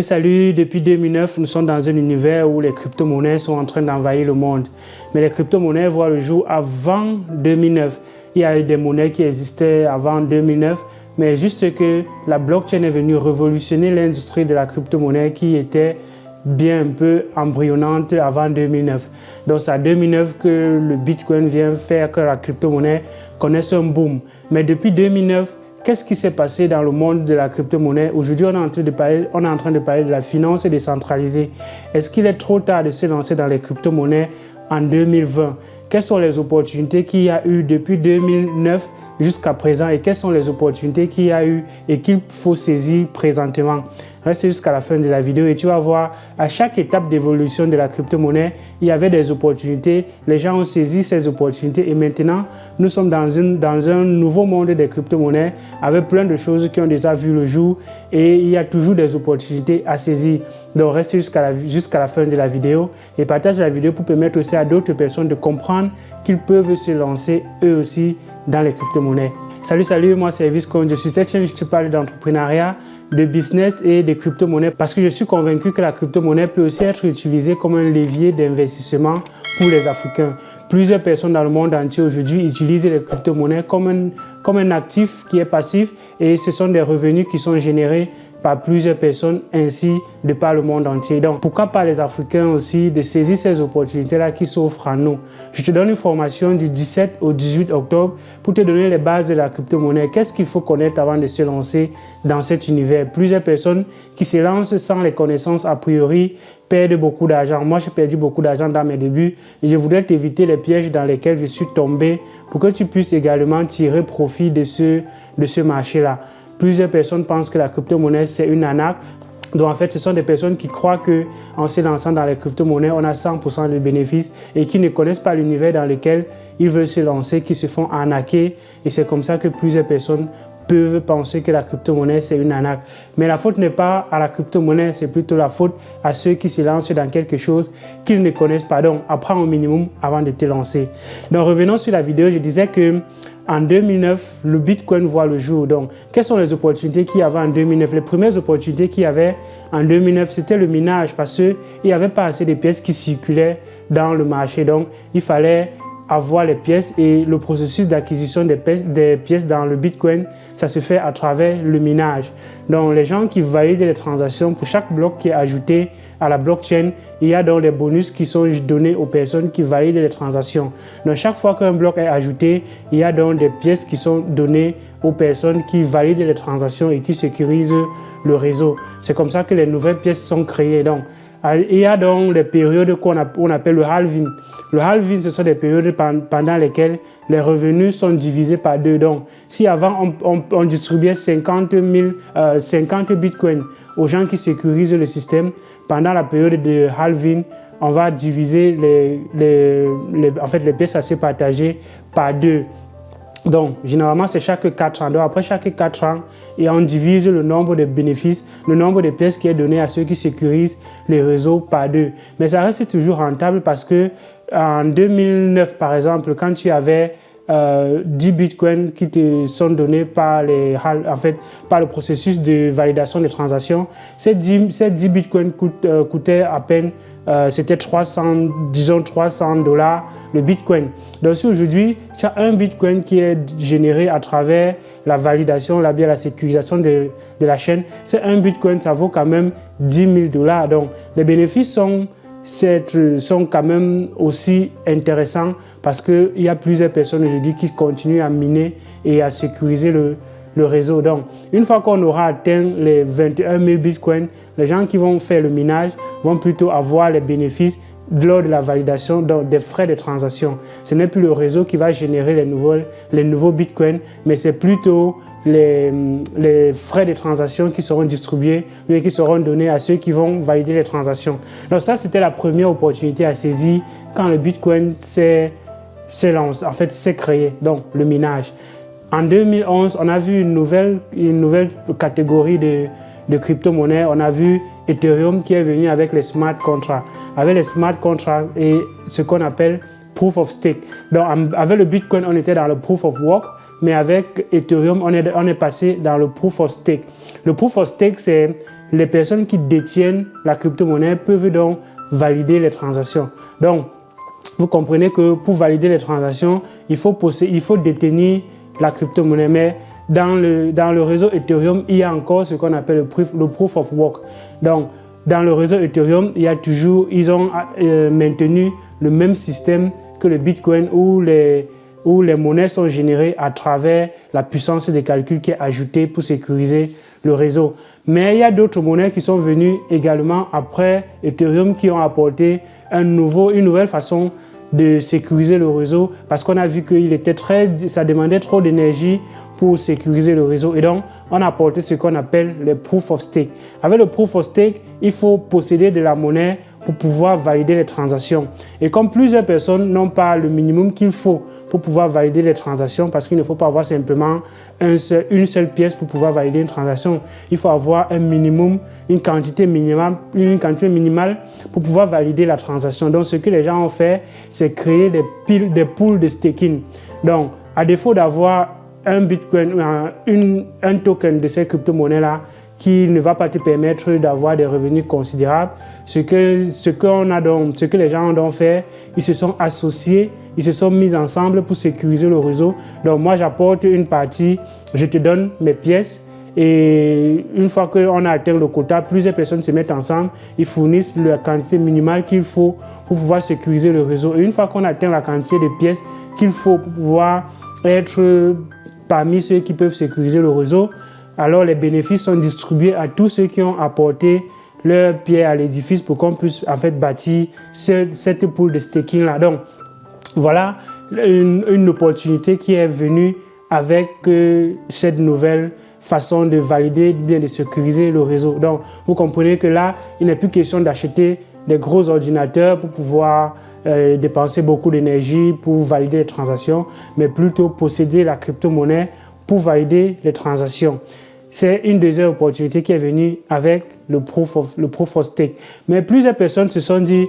Salut, depuis 2009, nous sommes dans un univers où les crypto-monnaies sont en train d'envahir le monde. Mais les crypto-monnaies voient le jour avant 2009. Il y a eu des monnaies qui existaient avant 2009, mais juste que la blockchain est venue révolutionner l'industrie de la crypto-monnaie qui était bien un peu embryonnante avant 2009. Donc c'est en 2009 que le Bitcoin vient faire que la crypto-monnaie connaisse un boom. Mais depuis 2009, qu'est-ce qui s'est passé dans le monde de la crypto-monnaie? Aujourd'hui, on est en train de parler de la finance décentralisée. Est-ce qu'il est trop tard de se lancer dans les crypto-monnaies en 2020? Quelles sont les opportunités qu'il y a eu depuis 2009 jusqu'à présent et quelles sont les opportunités qu'il y a eu et qu'il faut saisir présentement? Reste jusqu'à la fin de la vidéo et tu vas voir à chaque étape d'évolution de la crypto-monnaie, il y avait des opportunités, les gens ont saisi ces opportunités et maintenant nous sommes dans un nouveau monde des crypto-monnaies avec plein de choses qui ont déjà vu le jour et il y a toujours des opportunités à saisir. Donc reste jusqu'à la fin de la vidéo et partage la vidéo pour permettre aussi à d'autres personnes de comprendre qu'ils peuvent se lancer eux aussi dans les crypto-monnaies. Salut, moi c'est Viscon. Je suis cette chaîne, je te parle d'entrepreneuriat, de business et de crypto-monnaies parce que je suis convaincu que la crypto-monnaie peut aussi être utilisée comme un levier d'investissement pour les Africains. Plusieurs personnes dans le monde entier aujourd'hui utilisent les crypto-monnaies comme un actif qui est passif et ce sont des revenus qui sont générés par plusieurs personnes ainsi de par le monde entier. Donc, pourquoi pas les Africains aussi de saisir ces opportunités-là qui s'offrent à nous? Je te donne une formation du 17 au 18 octobre pour te donner les bases de la crypto-monnaie. Qu'est-ce qu'il faut connaître avant de se lancer dans cet univers? Plusieurs personnes qui se lancent sans les connaissances a priori perdent beaucoup d'argent. Moi, j'ai perdu beaucoup d'argent dans mes débuts et je voudrais t'éviter les pièges dans lesquels je suis tombé pour que tu puisses également tirer profit de ce marché-là. Plusieurs personnes pensent que la crypto-monnaie, c'est une arnaque. Donc en fait, ce sont des personnes qui croient qu'en se lançant dans les crypto-monnaies, on a 100% de bénéfices et qui ne connaissent pas l'univers dans lequel ils veulent se lancer, qui se font arnaquer. Et c'est comme ça que plusieurs personnes peuvent penser que la crypto-monnaie, c'est une arnaque. Mais la faute n'est pas à la crypto-monnaie, c'est plutôt la faute à ceux qui se lancent dans quelque chose qu'ils ne connaissent pas. Donc, apprends au minimum avant de te lancer. Donc, revenons sur la vidéo, je disais que en 2009, le Bitcoin voit le jour. Donc, quelles sont les opportunités qu'il y avait en 2009? Les premières opportunités qu'il y avait en 2009, c'était le minage parce qu'il n'y avait pas assez de pièces qui circulaient dans le marché. Donc, il fallait avoir les pièces et le processus d'acquisition des pièces dans le Bitcoin, ça se fait à travers le minage. Donc, les gens qui valident les transactions, pour chaque bloc qui est ajouté à la blockchain, il y a donc des bonus qui sont donnés aux personnes qui valident les transactions. Donc, chaque fois qu'un bloc est ajouté, il y a donc des pièces qui sont données aux personnes qui valident les transactions et qui sécurisent le réseau. C'est comme ça que les nouvelles pièces sont créées. Donc, il y a donc des périodes qu'on appelle le halving. Le halving, ce sont des périodes pendant lesquelles les revenus sont divisés par deux. Donc, si avant on distribuait 50 bitcoins aux gens qui sécurisent le système, pendant la période de halving, on va diviser les pièces à se partager par deux. Donc, généralement, c'est chaque 4 ans. Donc, après chaque 4 ans, et on divise le nombre de bénéfices, le nombre de pièces qui est donné à ceux qui sécurisent les réseaux par deux. Mais ça reste toujours rentable parce que en 2009, par exemple, quand tu avais 10 bitcoins qui te sont donnés par le processus de validation des transactions, ces 10 bitcoins coûtaient à peine c'était 300 $ le bitcoin. Donc si aujourd'hui tu as un bitcoin qui est généré à travers la validation, la sécurisation de la chaîne, c'est un bitcoin, ça vaut quand même 10 000 $. Donc les bénéfices sont quand même aussi intéressants parce qu'il y a plusieurs personnes aujourd'hui qui continuent à miner et à sécuriser le réseau. Donc, une fois qu'on aura atteint les 21 000 bitcoins, les gens qui vont faire le minage vont plutôt avoir les bénéfices lors de la validation des frais de transaction. Ce n'est plus le réseau qui va générer les nouveaux bitcoins, mais c'est plutôt les frais de transaction qui seront distribués et qui seront donnés à ceux qui vont valider les transactions. Donc ça, c'était la première opportunité à saisir quand le bitcoin s'est créé, donc le minage. En 2011, on a vu une nouvelle catégorie de crypto-monnaies. On a vu Ethereum qui est venu avec les smart contracts. Avec les smart contracts et ce qu'on appelle proof of stake. Donc, avec le Bitcoin, on était dans le proof of work. Mais avec Ethereum, on est passé dans le proof of stake. Le proof of stake, c'est les personnes qui détiennent la crypto-monnaie peuvent donc valider les transactions. Donc, vous comprenez que pour valider les transactions, il faut détenir la crypto-monnaie. Mais dans le réseau Ethereum, il y a encore ce qu'on appelle le proof of work. Donc, dans le réseau Ethereum, ils ont maintenu le même système que le Bitcoin où les monnaies sont générées à travers la puissance de calcul qui est ajoutée pour sécuriser le réseau. Mais il y a d'autres monnaies qui sont venues également après Ethereum qui ont apporté une nouvelle façon de sécuriser le réseau parce qu'on a vu que ça demandait trop d'énergie pour sécuriser le réseau et donc on a apporté ce qu'on appelle le proof of stake. Avec le proof of stake, il faut posséder de la monnaie pour pouvoir valider les transactions. Et comme plusieurs personnes n'ont pas le minimum qu'il faut pour pouvoir valider les transactions, parce qu'il ne faut pas avoir simplement une seule pièce pour pouvoir valider une transaction, il faut avoir un minimum, une quantité minimale pour pouvoir valider la transaction. Donc ce que les gens ont fait, c'est créer des pools de staking. Donc à défaut d'avoir un Bitcoin, un token de ces crypto-monnaies-là, qui ne va pas te permettre d'avoir des revenus considérables. Ce que les gens ont fait, ils se sont associés, ils se sont mis ensemble pour sécuriser le réseau. Donc moi, j'apporte une partie, je te donne mes pièces et une fois qu'on a atteint le quota, plusieurs personnes se mettent ensemble, ils fournissent la quantité minimale qu'il faut pour pouvoir sécuriser le réseau. Et une fois qu'on atteint la quantité de pièces qu'il faut pour pouvoir être parmi ceux qui peuvent sécuriser le réseau, alors les bénéfices sont distribués à tous ceux qui ont apporté leur pierre à l'édifice pour qu'on puisse en fait bâtir cette pool de staking là. Donc voilà une opportunité qui est venue avec cette nouvelle façon de valider, bien de sécuriser le réseau. Donc vous comprenez que là, il n'est plus question d'acheter des gros ordinateurs pour pouvoir dépenser beaucoup d'énergie pour valider les transactions, mais plutôt posséder la crypto-monnaie pour valider les transactions. C'est une deuxième opportunité qui est venue avec le proof of stake. Mais plusieurs personnes se sont dit,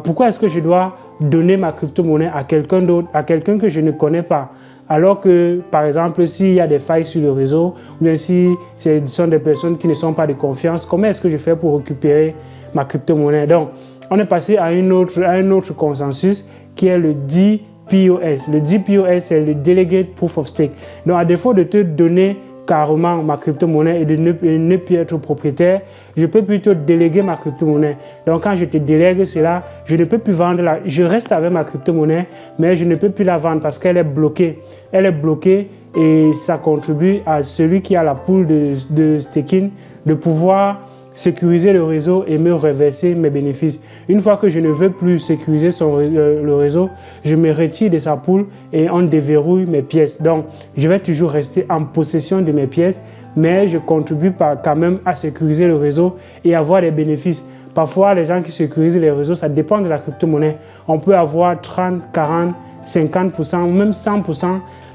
pourquoi est-ce que je dois donner ma crypto-monnaie à quelqu'un d'autre, à quelqu'un que je ne connais pas? Alors que, par exemple, s'il y a des failles sur le réseau, ou bien si ce sont des personnes qui ne sont pas de confiance, comment est-ce que je fais pour récupérer ma crypto-monnaie? Donc, on est passé à un autre consensus qui est le DPoS. Le DPoS, c'est le Delegate Proof of Stake. Donc, à défaut de te donner carrément ma crypto-monnaie et de ne plus être propriétaire, je peux plutôt déléguer ma crypto-monnaie. Donc quand je te délègue cela, je ne peux plus vendre je reste avec ma crypto-monnaie, mais je ne peux plus la vendre parce qu'elle est bloquée. Elle est bloquée et ça contribue à celui qui a la pool de staking de pouvoir sécuriser le réseau et me reverser mes bénéfices. Une fois que je ne veux plus sécuriser le réseau, je me retire de sa pool et on déverrouille mes pièces. Donc, je vais toujours rester en possession de mes pièces, mais je contribue quand même à sécuriser le réseau et avoir des bénéfices. Parfois, les gens qui sécurisent les réseaux, ça dépend de la crypto-monnaie. On peut avoir 30, 40, 50% ou même 100%.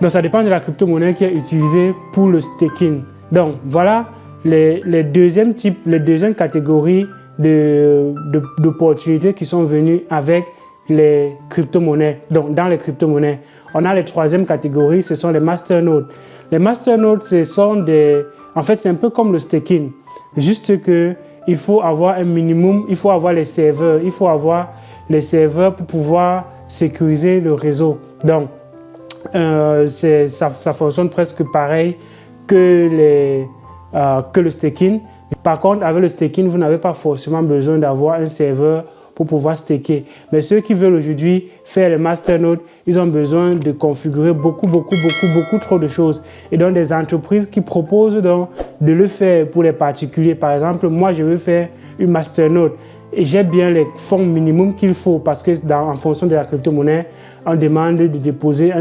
Donc, ça dépend de la crypto-monnaie qui est utilisée pour le staking. Donc, voilà les deuxièmes catégories d'opportunités qui sont venues avec les crypto-monnaies. Donc, dans les crypto-monnaies, on a les troisième catégories, ce sont les masternodes. Les masternodes, en fait, c'est un peu comme le staking. Juste que il faut avoir un minimum, il faut avoir les serveurs. Il faut avoir les serveurs pour pouvoir sécuriser le réseau. Donc, ça fonctionne presque pareil que le staking. Par contre, avec le staking, vous n'avez pas forcément besoin d'avoir un serveur pour pouvoir staker. Mais ceux qui veulent aujourd'hui faire les masternodes, ils ont besoin de configurer beaucoup trop de choses. Et donc, des entreprises qui proposent donc de le faire pour les particuliers. Par exemple, moi, je veux faire une masternode et j'ai bien les fonds minimums qu'il faut parce que en fonction de la crypto-monnaie, on demande de déposer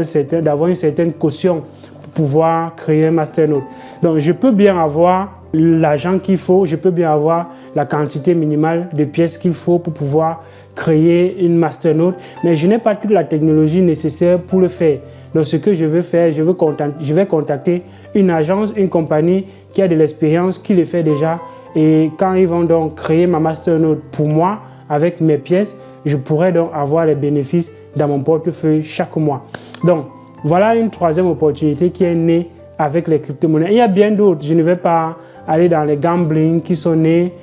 d'avoir une certaine caution pour pouvoir créer un masternode. Donc, je peux bien avoir l'argent qu'il faut, je peux bien avoir la quantité minimale de pièces qu'il faut pour pouvoir créer une masternode, mais je n'ai pas toute la technologie nécessaire pour le faire. Donc ce que je veux faire, je vais contacter une agence, une compagnie qui a de l'expérience, qui le fait déjà, et quand ils vont donc créer ma masternode pour moi, avec mes pièces, je pourrai donc avoir les bénéfices dans mon portefeuille chaque mois. Donc voilà une troisième opportunité qui est née avec les crypto-monnaies. Il y a bien d'autres. Je ne vais pas aller dans les gambling qui sont nés,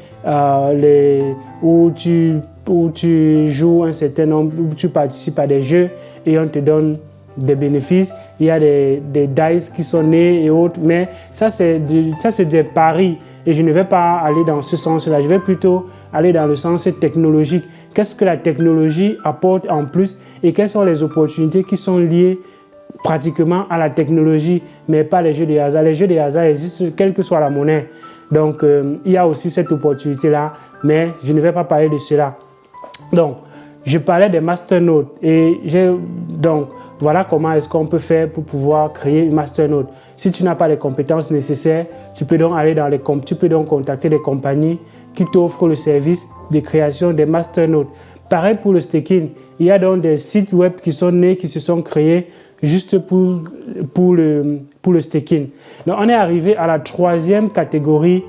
où tu joues un certain nombre, où tu participes à des jeux et on te donne des bénéfices. Il y a des dice qui sont nés et autres, mais ça c'est des paris et je ne vais pas aller dans ce sens-là. Je vais plutôt aller dans le sens technologique. Qu'est-ce que la technologie apporte en plus et quelles sont les opportunités qui sont liées pratiquement à la technologie, mais pas les jeux de hasard. Les jeux de hasard existent quelle que soit la monnaie. Donc, il y a aussi cette opportunité-là, mais je ne vais pas parler de cela. Donc, je parlais des masternodes et donc voilà comment est-ce qu'on peut faire pour pouvoir créer une masternode. Si tu n'as pas les compétences nécessaires, tu peux donc contacter des compagnies qui t'offrent le service de création des masternodes. Pareil pour le staking, il y a donc des sites web qui sont nés, qui se sont créés juste pour le staking. Donc on est arrivé à la troisième catégorie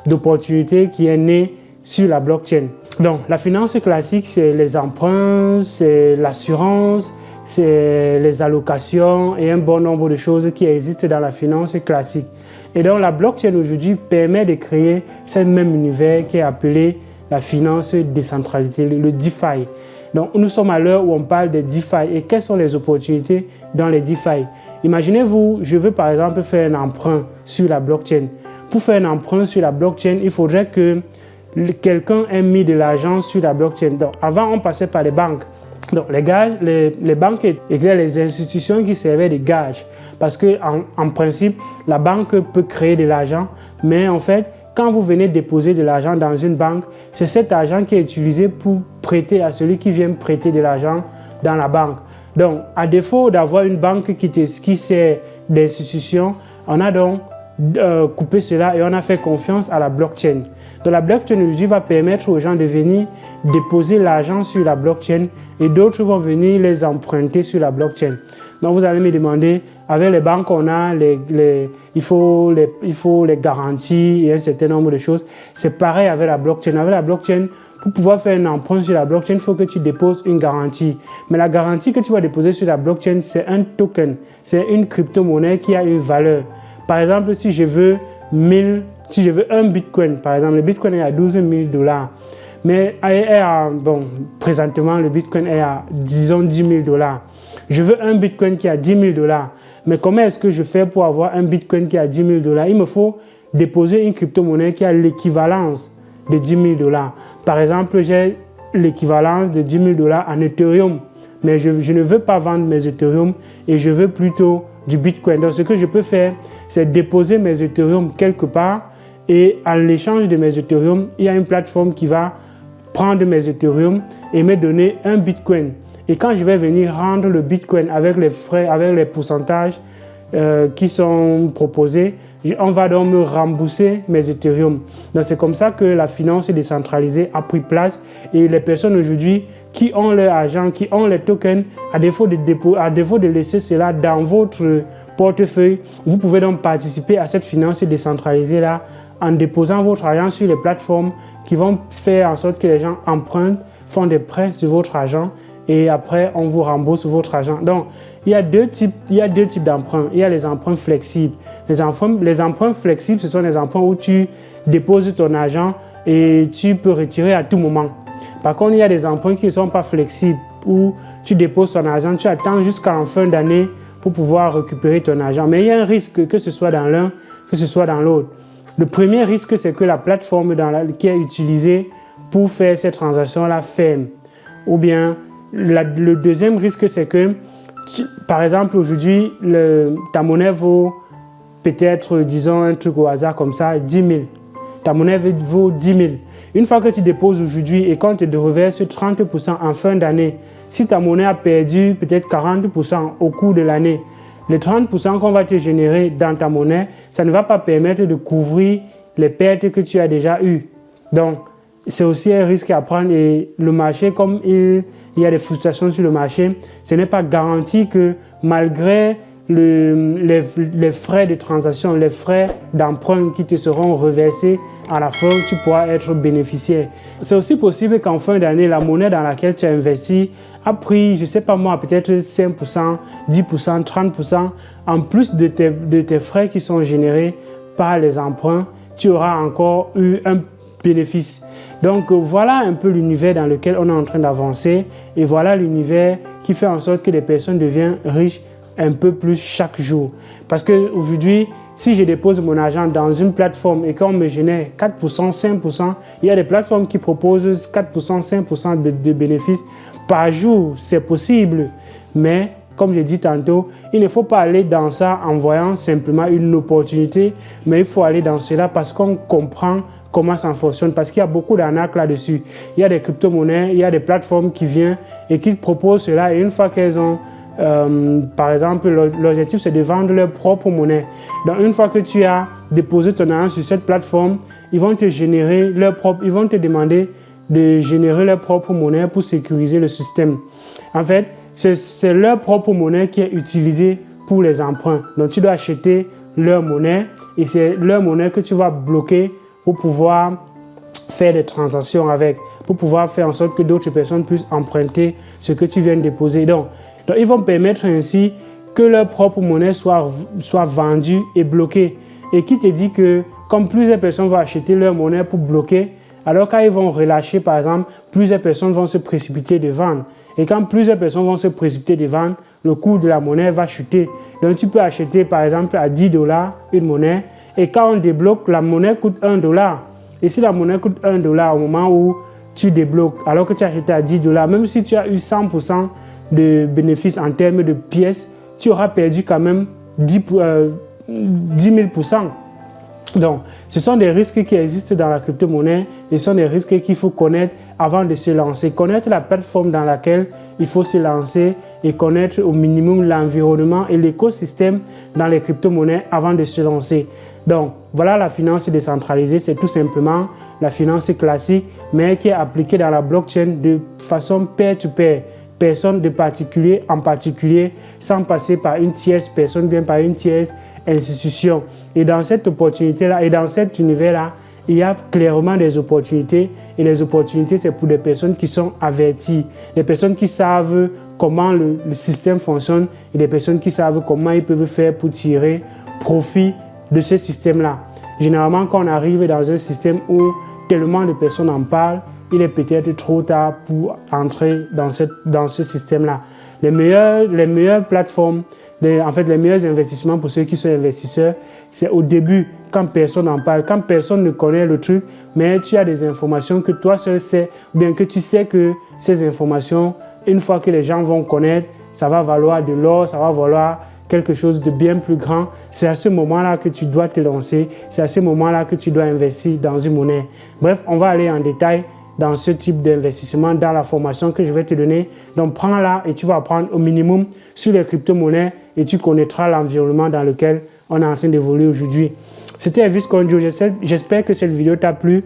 d'opportunités qui est née sur la blockchain. Donc la finance classique, c'est les emprunts, c'est l'assurance, c'est les allocations et un bon nombre de choses qui existent dans la finance classique. Et donc la blockchain aujourd'hui permet de créer ce même univers qui est appelé la finance décentralisée, le DeFi. Donc nous sommes à l'heure où on parle de DeFi et quelles sont les opportunités dans les DeFi. Imaginez-vous, je veux par exemple faire un emprunt sur la blockchain. Pour faire un emprunt sur la blockchain, il faudrait que quelqu'un ait mis de l'argent sur la blockchain. Donc avant, on passait par les banques. Donc les banques étaient les institutions qui servaient de gages. Parce qu'en principe, la banque peut créer de l'argent, mais en fait, quand vous venez déposer de l'argent dans une banque, c'est cet argent qui est utilisé pour prêter à celui qui vient prêter de l'argent dans la banque. Donc, à défaut d'avoir une banque qui sert d'institution, on a donc coupé cela et on a fait confiance à la blockchain. Donc, la blockchain aujourd'hui va permettre aux gens de venir déposer l'argent sur la blockchain et d'autres vont venir les emprunter sur la blockchain. Donc, vous allez me demander, avec les banques, on a il faut les garanties et un certain nombre de choses. C'est pareil avec la blockchain. Avec la blockchain, pour pouvoir faire un emprunt sur la blockchain, il faut que tu déposes une garantie. Mais la garantie que tu vas déposer sur la blockchain, c'est un token. C'est une crypto-monnaie qui a une valeur. Par exemple, si je veux un bitcoin, par exemple, le bitcoin est à 12 000 $. Mais présentement, le bitcoin est à, disons, 10 000 $. Je veux un bitcoin qui a 10 000 $. Mais comment est-ce que je fais pour avoir un bitcoin qui a 10 000 $? Il me faut déposer une crypto-monnaie qui a l'équivalence de 10 000 $. Par exemple, j'ai l'équivalence de 10 000 $ en Ethereum. Mais je ne veux pas vendre mes Ethereum et je veux plutôt du bitcoin. Donc, ce que je peux faire, c'est déposer mes Ethereum quelque part et à l'échange de mes Ethereum, il y a une plateforme qui va prendre mes Ethereum et me donner un bitcoin. Et quand je vais venir rendre le bitcoin avec les frais, avec les pourcentages qui sont proposés, on va donc me rembourser mes Ethereum. Donc c'est comme ça que la finance décentralisée a pris place et les personnes aujourd'hui qui ont leur argent, qui ont les tokens, à défaut de laisser cela dans votre portefeuille, vous pouvez donc participer à cette finance décentralisée là en déposant votre argent sur les plateformes qui vont faire en sorte que les gens empruntent, font des prêts sur votre argent et après on vous rembourse votre argent. Donc il y a deux types d'emprunts. Il y a les emprunts flexibles. Les emprunts flexibles, ce sont les emprunts où tu déposes ton argent et tu peux retirer à tout moment. Par contre, il y a des emprunts qui ne sont pas flexibles où tu déposes ton argent, tu attends jusqu'à la fin d'année pour pouvoir récupérer ton argent. Mais il y a un risque que ce soit dans l'un, que ce soit dans l'autre. Le premier risque, c'est que la plateforme qui est utilisée pour faire ces transactions-là ferme. Ou bien, le deuxième risque, c'est que, par exemple, aujourd'hui, ta monnaie vaut peut-être, disons, un truc au hasard comme ça, 10 000. Ta monnaie vaut 10 000. Une fois que tu déposes aujourd'hui et qu'on te reverse 30% en fin d'année, si ta monnaie a perdu peut-être 40% au cours de l'année, les 30% qu'on va te générer dans ta monnaie, ça ne va pas permettre de couvrir les pertes que tu as déjà eues. Donc, c'est aussi un risque à prendre et le marché, comme il y a des frustrations sur le marché, ce n'est pas garanti que malgré les frais de transaction, les frais d'emprunt qui te seront reversés à la fin, tu pourras être bénéficiaire. C'est aussi possible qu'en fin d'année, la monnaie dans laquelle tu as investi a pris, je ne sais pas moi, peut-être 5%, 10%, 30%. En plus de tes frais qui sont générés par les emprunts, tu auras encore eu un bénéfice. Donc voilà un peu l'univers dans lequel on est en train d'avancer et voilà l'univers qui fait en sorte que les personnes deviennent riches un peu plus chaque jour. Parce qu'aujourd'hui, si je dépose mon argent dans une plateforme et qu'on me génère 4%, 5%, il y a des plateformes qui proposent 4%, 5% de bénéfices par jour. C'est possible, mais comme je dis tantôt, il ne faut pas aller dans ça en voyant simplement une opportunité, mais il faut aller dans cela parce qu'on comprend comment ça fonctionne, parce qu'il y a beaucoup d'arnaques là-dessus. Il y a des crypto-monnaies, il y a des plateformes qui viennent et qui proposent cela, et une fois qu'elles ont, par exemple, l'objectif c'est de vendre leur propre monnaie. Donc une fois que tu as déposé ton argent sur cette plateforme, ils vont te générer ils vont te demander de générer leur propre monnaie pour sécuriser le système. En fait, c'est leur propre monnaie qui est utilisée pour les emprunts. Donc tu dois acheter leur monnaie et c'est leur monnaie que tu vas bloquer pour pouvoir faire des transactions avec, pour pouvoir faire en sorte que d'autres personnes puissent emprunter ce que tu viens de déposer. Donc ils vont permettre ainsi que leur propre monnaie soit vendue et bloquée. Et qui te dit que comme plusieurs personnes vont acheter leur monnaie pour bloquer, alors quand ils vont relâcher par exemple, plusieurs personnes vont se précipiter de vendre. Et quand plusieurs personnes vont se précipiter de vendre, le coût de la monnaie va chuter. Donc tu peux acheter par exemple à 10 $ une monnaie et quand on débloque, la monnaie coûte 1 $. Et si la monnaie coûte 1 $ au moment où tu débloques, alors que tu as acheté à 10 $, même si tu as eu 100% de bénéfices en termes de pièces, tu auras perdu quand même 10 000%. Donc, ce sont des risques qui existent dans la crypto-monnaie et ce sont des risques qu'il faut connaître avant de se lancer. Connaître la plateforme dans laquelle il faut se lancer et connaître au minimum l'environnement et l'écosystème dans les crypto-monnaies avant de se lancer. Donc, voilà la finance décentralisée, c'est tout simplement la finance classique, mais qui est appliquée dans la blockchain de façon peer-to-peer. Personne de particulier en particulier, sans passer par une tierce personne, bien par une tierce institution. Et dans cette opportunité-là, et dans cet univers-là, il y a clairement des opportunités. Et les opportunités, c'est pour des personnes qui sont averties, des personnes qui savent comment le système fonctionne et des personnes qui savent comment ils peuvent faire pour tirer profit de ce système-là. Généralement, quand on arrive dans un système où tellement de personnes en parlent, il est peut-être trop tard pour entrer dans ce système-là. Les meilleures plateformes, en fait, les meilleurs investissements pour ceux qui sont investisseurs, c'est au début, quand personne n'en parle, quand personne ne connaît le truc, mais tu as des informations que toi seul sais, ou bien que tu sais que ces informations, une fois que les gens vont connaître, ça va valoir de l'or, ça va valoir quelque chose de bien plus grand. C'est à ce moment-là que tu dois te lancer, c'est à ce moment-là que tu dois investir dans une monnaie. Bref, on va aller en détail dans ce type d'investissement, dans la formation que je vais te donner. Donc, prends-la et tu vas apprendre au minimum sur les crypto-monnaies et tu connaîtras l'environnement dans lequel on est en train d'évoluer aujourd'hui. C'était Elvis Conjo. J'espère que cette vidéo t'a plu.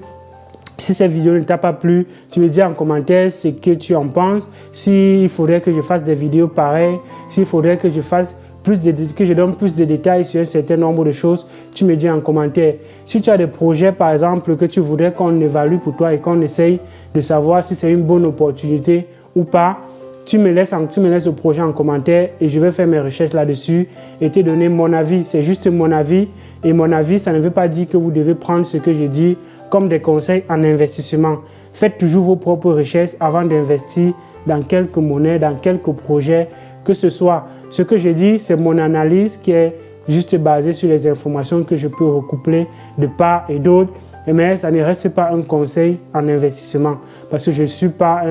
Si cette vidéo ne t'a pas plu, tu me dis en commentaire ce que tu en penses. S'il faudrait que je fasse des vidéos pareilles, s'il faudrait que je donne plus de détails sur un certain nombre de choses, tu me dis en commentaire. Si tu as des projets, par exemple, que tu voudrais qu'on évalue pour toi et qu'on essaye de savoir si c'est une bonne opportunité ou pas, tu me laisses le projet en commentaire et je vais faire mes recherches là-dessus et te donner mon avis. C'est juste mon avis et mon avis, ça ne veut pas dire que vous devez prendre ce que je dis comme des conseils en investissement. Faites toujours vos propres recherches avant d'investir dans quelques monnaies, dans quelques projets, que ce soit. Ce que je dis, c'est mon analyse qui est juste basée sur les informations que je peux recoupler de part et d'autre. Mais ça ne reste pas un conseil en investissement parce que je ne suis pas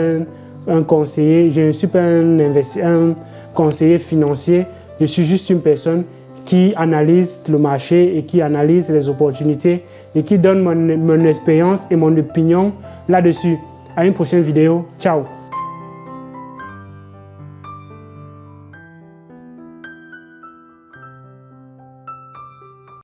un conseiller, je ne suis pas un conseiller financier. Je suis juste une personne qui analyse le marché et qui analyse les opportunités et qui donne mon expérience et mon opinion là-dessus. À une prochaine vidéo. Ciao!